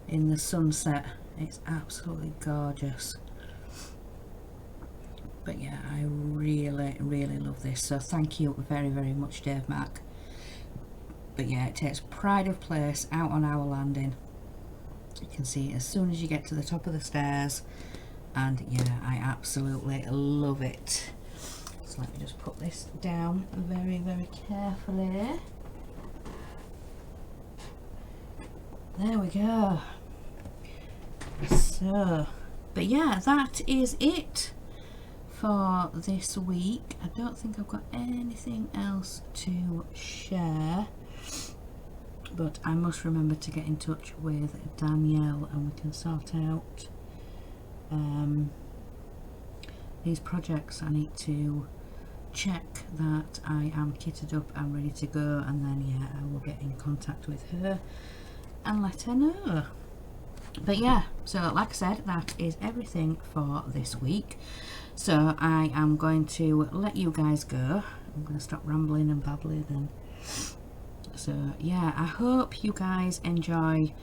in the sunset. It's absolutely gorgeous. But yeah, I really love this, so thank you very much, Dave Mack. But yeah, it takes pride of place out on our landing. You can see as soon as you get to the top of the stairs, and yeah, I absolutely love it. So let me just put this down very carefully. There we go. So, but yeah, that is it for this week. I don't think I've got anything else to share, but I must remember to get in touch with Danielle and we can sort out these projects. I need to check that I am kitted up and ready to go, and then yeah, I will get in contact with her and let her know. But yeah, so like I said, that is everything for this week. So I am going to let you guys go. I'm going to stop rambling and babbling. And so yeah, I hope you guys enjoy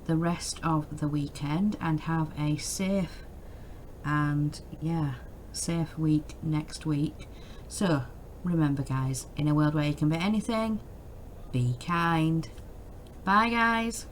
the rest of the weekend and have a safe and yeah, safe week next week. So remember guys, in a world where you can be anything, be kind. Bye guys.